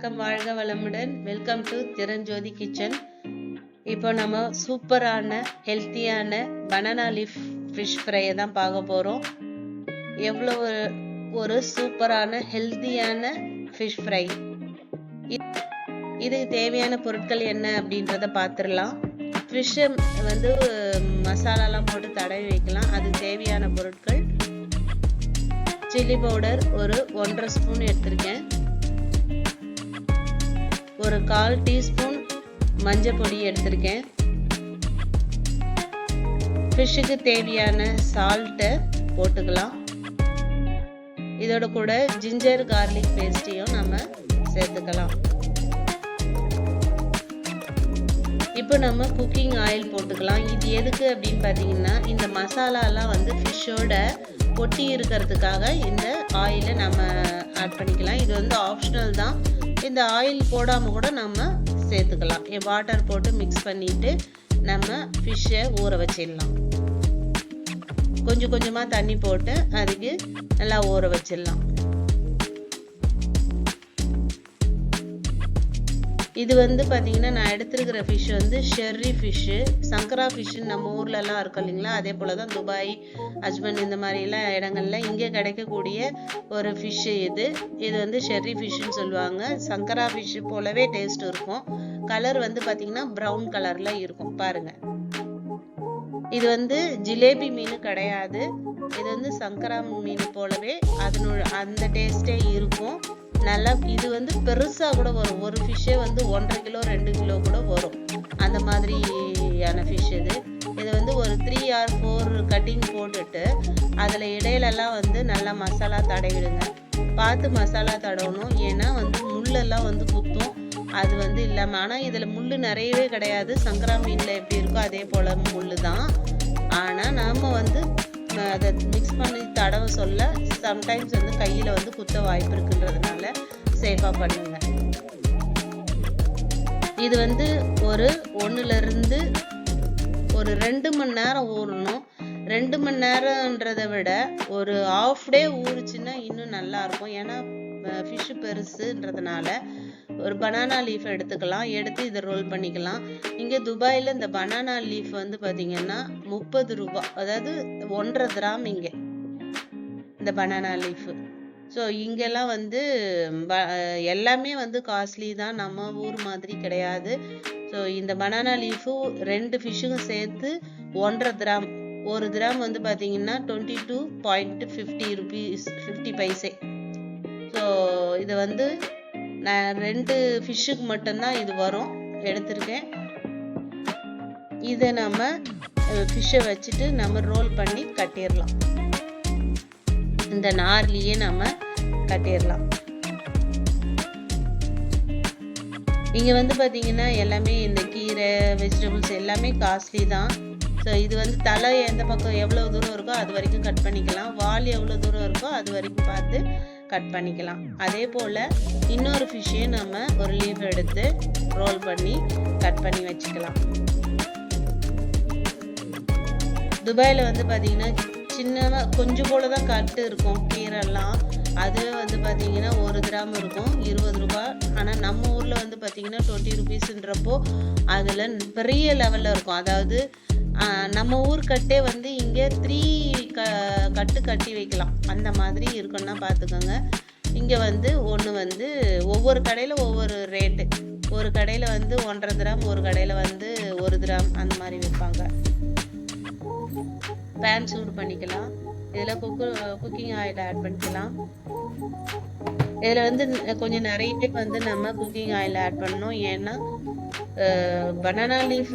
வணக்கம், வாழ்க வளமுடன். Welcome to Thiranjothi kitchen. இப்போ நம்ம சூப்பரான ஹெல்த்தியான பனானா லீஃப் ஃபிஷ் ஃப்ரையை தான் பார்க்க போகிறோம். எவ்வளோ ஒரு சூப்பரான ஹெல்த்தியான ஃபிஷ் ஃப்ரை. இதுக்கு தேவையான பொருட்கள் என்ன அப்படின்றத பார்த்துடலாம். ஃபிஷ்ஷை வந்து மசாலாலாம் போட்டு தடவி வைக்கலாம். அதுக்கு தேவையான பொருட்கள்: சில்லி பவுடர் ஒரு 1.5 ஸ்பூன் எடுத்திருக்கேன், ஒரு 1/4 டீஸ்பூன் மஞ்சள் பொடி எடுத்திருக்கேன், ஃபிஷ்ஷுக்கு தேவையான சால்ட்டை போட்டுக்கலாம். இதோட கூட ஜிஞ்சர் கார்லிக் பேஸ்ட்டையும் நம்ம சேர்த்துக்கலாம். இப்போ நம்ம குக்கிங் ஆயில் போட்டுக்கலாம். இது எதுக்கு அப்படின்னு பார்த்தீங்கன்னா, இந்த மசாலாலாம் வந்து ஃபிஷ்ஷோட ஒட்டி இருக்கிறதுக்காக இந்த ஆயிலை நம்ம ஆட் பண்ணிக்கலாம். இது வந்து ஆப்ஷனல் தான். இந்த ஆயில் போடாமல் கூட நம்ம சேர்த்துக்கலாம். வாட்டர் போட்டு மிக்ஸ் பண்ணிவிட்டு நம்ம ஃபிஷ்ஷை ஊற வச்சிடலாம். கொஞ்சம் கொஞ்சமாக தண்ணி போட்டு அதுக்கு நல்லா ஊற வச்சிடலாம். இது வந்து பார்த்தீங்கன்னா, நான் எடுத்துருக்கிற ஃபிஷ் வந்து ஷெர்ரி ஃபிஷ்ஷு, சங்கரா ஃபிஷ்ஷுன்னு நம்ம ஊர்லலாம் இருக்கும் இல்லைங்களா, அதே போல் தான் துபாய், அஜ்மன் இந்த மாதிரிலாம் இடங்கள்ல இங்கே கிடைக்கக்கூடிய ஒரு ஃபிஷ்ஷு இது வந்து ஷெர்ரி ஃபிஷ்ஷுன்னு சொல்லுவாங்க. சங்கரா ஃபிஷ்ஷு போலவே டேஸ்ட் இருக்கும். கலர் வந்து பார்த்தீங்கன்னா ப்ரௌன் கலரில் இருக்கும் பாருங்கள். இது வந்து ஜிலேபி மீன் கிடையாது. இது வந்து சங்கரா மீன் போலவே அந்த டேஸ்டே இருக்கும். நல்லா இது வந்து பெருசாக கூட வரும். ஒரு ஃபிஷ்ஷே வந்து 1.5 கிலோ 2 கிலோ கூட வரும். அந்த மாதிரியான ஃபிஷ் இது வந்து ஒரு 3 or 4 கட்டிங் போட்டுட்டு அதில் இடையிலெல்லாம் வந்து நல்லா மசாலா தடவிடுங்க. பார்த்து மசாலா தடவணும். ஏன்னா வந்து முள்ளெல்லாம் வந்து குத்தும். அது வந்து இல்லாமல், ஆனால் இதில் முள் நிறையவே கிடையாது. சங்கரா மீனில் எப்படி இருக்கோ அதே போல் முள் தான். ஆனால் நாம் வந்து அதை மிக்ஸ் பண்ணி தடவ சொல்ல சம்டைம்ஸ் வந்து கையில் வந்து குத்த வாய்ப்பு இருக்குன்றதுனால சேஃபாக பண்ணுங்க. இது வந்து ஒரு 1லேருந்து ஒரு 2 மணி நேரம் ஊறணும். 2 மணி நேரம்ன்றதை விட ஒரு ½ டே ஊறுச்சுன்னா இன்னும் நல்லா இருக்கும். ஏன்னா ஃபிஷ்ஷு பெருசுன்றதுனால ஒரு பனானா லீஃப் எடுத்துக்கலாம். எடுத்து இதை ரோல் பண்ணிக்கலாம். இங்கே துபாயில் இந்த பனானா லீஃப் வந்து பார்த்தீங்கன்னா 30 ரூபா, அதாவது 1.5 கிராம் இங்கே இந்த பனானா லீஃபு. ஸோ இங்கெல்லாம் வந்து எல்லாமே வந்து காஸ்ட்லி தான், நம்ம ஊர் மாதிரி கிடையாது. ஸோ இந்த பனானா லீஃபு 2 ஃபிஷ்ஷுக்கும் சேர்த்து 1.5 கிராம். 1 கிராம் வந்து பார்த்தீங்கன்னா 22.50 rupees 50 பைசே. ஸோ இது வந்து நான் 2 ஃபிஷ்ஷுக்கு மட்டும்தான் இது வரும் எடுத்திருக்கேன். இதை நம்ம ஃபிஷ்ஷை வச்சுட்டு நம்ம ரோல் பண்ணி கட்டிடலாம். இந்த நார்லேயே நம்ம கட்டிடலாம். இங்கே வந்து பார்த்தீங்கன்னா எல்லாமே இந்த கீரை வெஜிடபிள்ஸ் எல்லாமே காஸ்ட்லி தான். ஸோ இது வந்து தலை எந்த பக்கம் எவ்வளோ தூரம் இருக்கோ அது வரைக்கும் கட் பண்ணிக்கலாம். வால் எவ்வளோ தூரம் இருக்கோ அது வரைக்கும் பார்த்து கட் பண்ணிக்கலாம். அதே போல் இன்னொரு ஃபிஷ்ஷையும் நம்ம ஒரு லீஃப் எடுத்து ரோல் பண்ணி கட் பண்ணி வச்சுக்கலாம். துபாயில் வந்து பார்த்தீங்கன்னா சின்னதாக கொஞ்சம் போல தான் கட்டு இருக்கும் கீரைலாம். அதுவே வந்து பார்த்தீங்கன்னா 1 கிராம் இருக்கும் 20 ரூபா. ஆனால் நம்ம ஊரில் வந்து பார்த்தீங்கன்னா 20 rupeesன்றப்போ அதில் பெரிய லெவலில் இருக்கும். அதாவது நம்ம ஊர் கட்டே வந்து இங்கே 3 கட்டு கட்டி வைக்கலாம். அந்த மாதிரி இருக்குன்னா பார்த்துக்கோங்க. இங்கே வந்து ஒன்று வந்து ஒவ்வொரு கடையில் ஒவ்வொரு ரேட்டு. ஒரு கடையில் வந்து 1.5 கிராம், ஒரு கடையில் வந்து 1 கிராம் அந்த மாதிரி விற்பாங்க. பேன் சூடு பண்ணிக்கலாம். இதில் குக்கிங் ஆயில் ஆட் பண்ணிக்கலாம். இதில் வந்து கொஞ்சம் நிறைய வந்து நம்ம குக்கிங் ஆயில் ஆட் பண்ணணும். ஏன்னா பனானா லீஃப்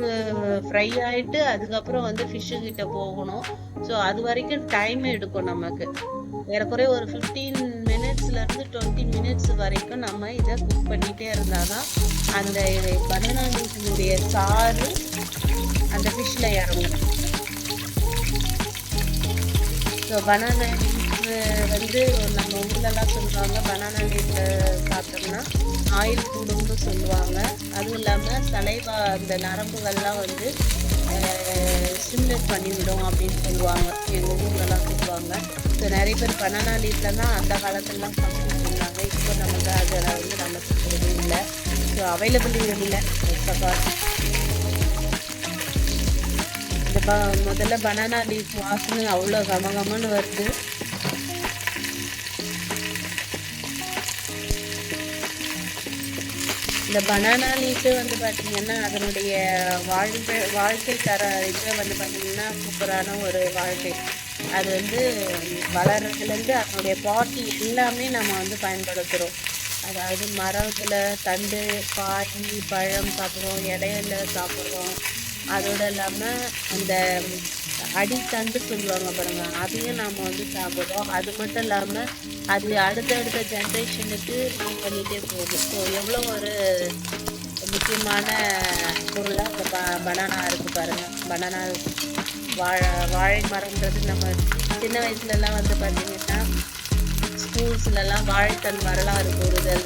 ஃப்ரை ஆகிட்டு அதுக்கப்புறம் வந்து ஃபிஷ்ஷு கிட்ட போகணும். ஸோ அது வரைக்கும் டைம் எடுக்கும் நமக்கு. ஏறக்குறைய ஒரு 15 minutesலேருந்து 20 minutes வரைக்கும் நம்ம இதை குக் பண்ணிகிட்டே இருந்தால் தான் அந்த பனானா லீஃபினுடைய சாறு அந்த ஃபிஷ்ஷில் இறங்கும். ஸோ பனானா லீஃப் வந்து நம்ம ஊர்லலாம் சொல்லுவாங்க, பனானா லீஃப் சாப்பிட்டோம்னா ஆயில் கூடும்னு சொல்லுவாங்க. அதுவும் இல்லாமல் சலைவா அந்த நரம்புகள்லாம் வந்து ஸ்டிமுலேட் பண்ணிவிடும் அப்படின்னு சொல்லுவாங்க, எங்கள் ஊர்லலாம் சொல்லுவாங்க. ஸோ நிறைய பேர் பனானா லீஃப்ல தான் அந்த காலத்துலலாம் சாப்பிட்டுட்டு இருந்தாங்க. இப்போ நமக்கு அதில் வந்து நமக்கு இல்லை, ஸோ அவைலபிள் இல்லை. இந்த முதல்ல பனானா லீஃப் வாசனை அவ்வளோ கமகமன்னு வருது. இந்த பனானா லீஃபு வந்து பார்த்தீங்கன்னா அதனுடைய வாழ்க்கை தர இது வந்து பார்த்தீங்கன்னா சூப்பரான ஒரு வாழ்க்கை. அது வந்து வளர்றதுலேருந்து அதனுடைய பாட்டி எல்லாமே நம்ம வந்து பயன்படுத்துகிறோம். அதாவது மரத்தில் தண்டு, காய், பழம் சாப்பிட்றோம், இலையில சாப்பிட்றோம். அதோடு இல்லாமல் அந்த அடித்தண்டு சொல்லுவாங்க பாருங்க, அதையும் நாம் வந்து சாப்பிட்றோம். அது மட்டும் இல்லாமல் அது அடுத்தடுத்த ஜென்ரேஷனுக்கு யூஸ் பண்ணிகிட்டே போகுது. ஸோ எவ்வளோ ஒரு முக்கியமான பொருளாக அந்த பனானா இருக்குது பாருங்கள். பனானா வாழை மரம்ன்றது நம்ம சின்ன வயசுலலாம் வந்து பார்த்திங்கன்னா ஸ்கூல்ஸ்லலாம் வாழைத்தன் வரலாறு கூறுதல்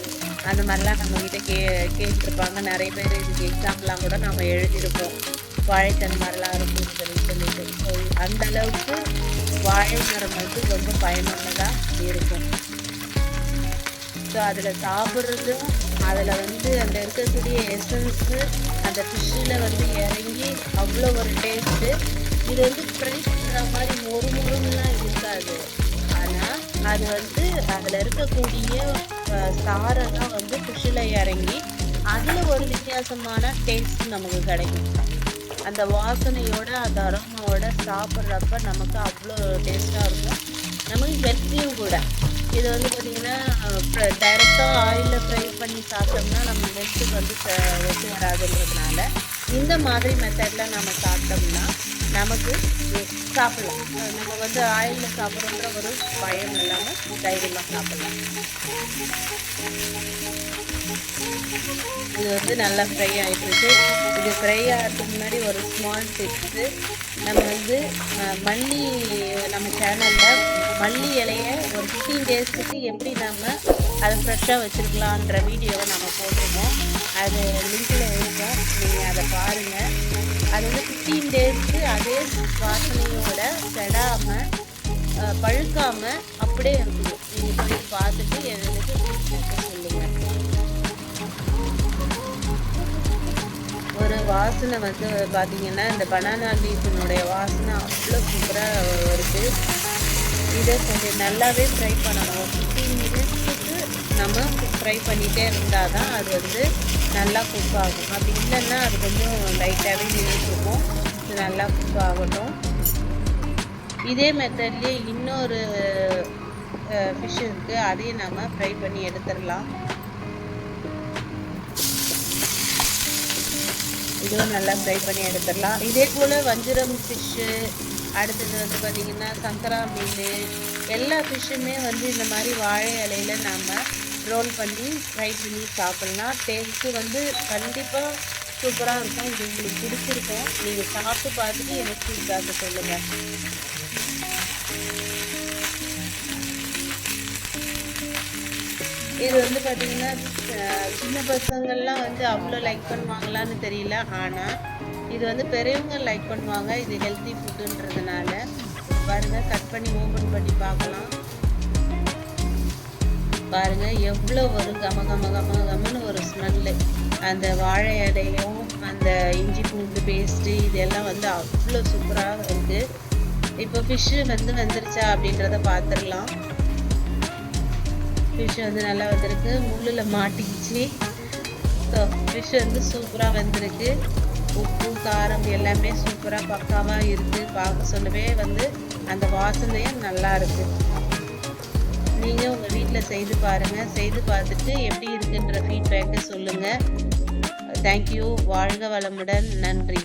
அந்த மாதிரிலாம் நம்மக்கிட்ட கேட்டிருப்பாங்க. நிறைய பேர் இதுக்கு எக்ஸாம்லாம் கூட நம்ம எழுதியிருப்போம், வாழைத்தன் வரலாறு கூறுதல்னு சொல்லிட்டு. ஸோ அந்த அளவுக்கு வாழை மரம் வந்து ரொம்ப பயனுள்ளதாக இருக்கும். ஸோ அதில் சாப்பிட்றதும் அதில் வந்து அந்த இருக்கக்கூடிய எசன்ஸு அந்த ஃபிஷ்ஷில் வந்து இறங்கி அவ்வளோ ஒரு டேஸ்ட்டு. இது வந்து ஃப்ரை பண்ணுற மாதிரி மொறுமொறுலாம் இருக்காது, ஆனால் அது வந்து அதில் இருக்கக்கூடிய சாரெல்லாம் வந்து ஃபிஷ்ஷில் இறங்கி அதில் ஒரு வித்தியாசமான டேஸ்ட் நமக்கு கிடைக்கும். அந்த வாசனையோட அந்த அரோமாவோட சாப்பிட்றப்ப நமக்கு அவ்வளோ டேஸ்ட்டாக இருக்கும், நமக்கு ஹெல்த்தியும் கூட. இது வந்து பார்த்திங்கன்னா டைரெக்டாக ஆயிலில் ஃப்ரை பண்ணி சாப்பிட்டோம்னா நம்ம ஹெல்த்துக்கு வந்து ஒத்து வராதுன்றதுனால இந்த மாதிரி மெத்தடில் நம்ம சாப்பிட்டோம்னா நமக்கு சாப்பிட்லாம். நம்ம வந்து ஆயிலில் சாப்பிட்றோன்ற ஒரு பயம் இல்லாமல் தைரியமாக சாப்பிட்லாம். இது வந்து நல்லா ஃப்ரை ஆகிட்டுருக்கு. இது ஃப்ரை ஆகிறதுக்கு முன்னாடி ஒரு ஸ்மால் டிப்ஸு, நம்ம வந்து மல்லி நம்ம சேனலில் மல்லி இலையை ஒரு 15 டேஸ்க்கு எப்படி நம்ம அதை ஃப்ரெஷ்ஷாக வச்சுருக்கலான்ற வீடியோவை நம்ம போட்டிருக்கோம். அது லிங்கில் இருக்கும், நீங்கள் அதை பாருங்கள். அது வந்து 15 டேஸ்க்கு அதே வாசனையோட கெடாமல் பழுக்காமல் அப்படியே இருக்குது. நீங்கள் போய் பார்த்துட்டு எனக்கு சொல்லுங்கள். ஒரு வாசனை வந்து பார்த்திங்கன்னா இந்த பனானா லீஃபினுடைய வாசனை அவ்வளோ சூப்பராக இருக்குது. இதை கொஞ்சம் நல்லாவே ஃப்ரை பண்ணணும். 15 மினிட்ஸுக்கு நம்ம ஃப்ரை பண்ணிகிட்டே இருந்தால் தான் அது வந்து நல்லா குக் ஆகும். அப்படி இல்லைன்னா அது கொஞ்சம் லைட்டாகவே நின்றுருக்கும். இது நல்லா குக் ஆகட்டும். இதே மெத்தட்லேயே இன்னொரு ஃபிஷ் இருக்குது, அதையும் நம்ம ஃப்ரை பண்ணி எடுத்துடலாம். இதுவும் நல்லா ஃப்ரை பண்ணி எடுத்துடலாம். இதே போல் வஞ்சிரம் ஃபிஷ்ஷு, அடுத்தது வந்து பார்த்திங்கன்னா சங்கரா மீன், எல்லா ஃபிஷ்ஷுமே வந்து இந்த மாதிரி வாழை இலையில் நாம் ரோல் பண்ணி ஃப்ரை பண்ணி சாப்பிட்லாம். டேஸ்ட்டு வந்து கண்டிப்பாக சூப்பராக இருக்கும். இது உங்களுக்கு பிடிச்சிருக்கும். நீங்கள் சாப்பிட்டு பார்த்துட்டு எனக்கு ஃபீட்பேக் சொல்லுங்கள். இது வந்து பார்த்திங்கன்னா சின்ன பசங்கள்லாம் வந்து அவ்வளோ லைக் பண்ணுவாங்களான்னு தெரியல, ஆனால் இது வந்து பெரியவங்க லைக் பண்ணுவாங்க. இது ஹெல்த்தி ஃபுட்டுன்றதுனால பாருங்கள், கட் பண்ணி ஓப்பன் பண்ணி பார்க்கலாம். பாருங்கள் எவ்வளோ ஒரு கமன்னு ஒரு ஸ்மெல்லு. அந்த வாழை இலையும் அந்த இஞ்சி பூண்டு பேஸ்ட்டு இதெல்லாம் வந்து அவ்வளோ சூப்பராக இருக்குது. இப்போ ஃபிஷ்ஷு வந்து வந்துருச்சா அப்படின்றத பார்த்துடலாம். ஃபிஷ் வந்து நல்லா வந்திருக்கு, முள்ளில் மாட்டிக்கிச்சு. ஸோ ஃபிஷ் வந்து சூப்பராக வந்திருக்கு. உப்பு காரம் எல்லாமே சூப்பராக பக்காவாக இருக்குது. பார்க்க சொல்லவே வந்து அந்த வாசனையும் நல்லா இருக்குது. நீங்கள் உங்கள் வீட்டில் செய்து பாருங்கள். செய்து பார்த்துட்டு எப்படி இருக்குன்ற ஃபீட்பேக்கை சொல்லுங்கள். தேங்க்யூ. வாழ்க வளமுடன். நன்றி.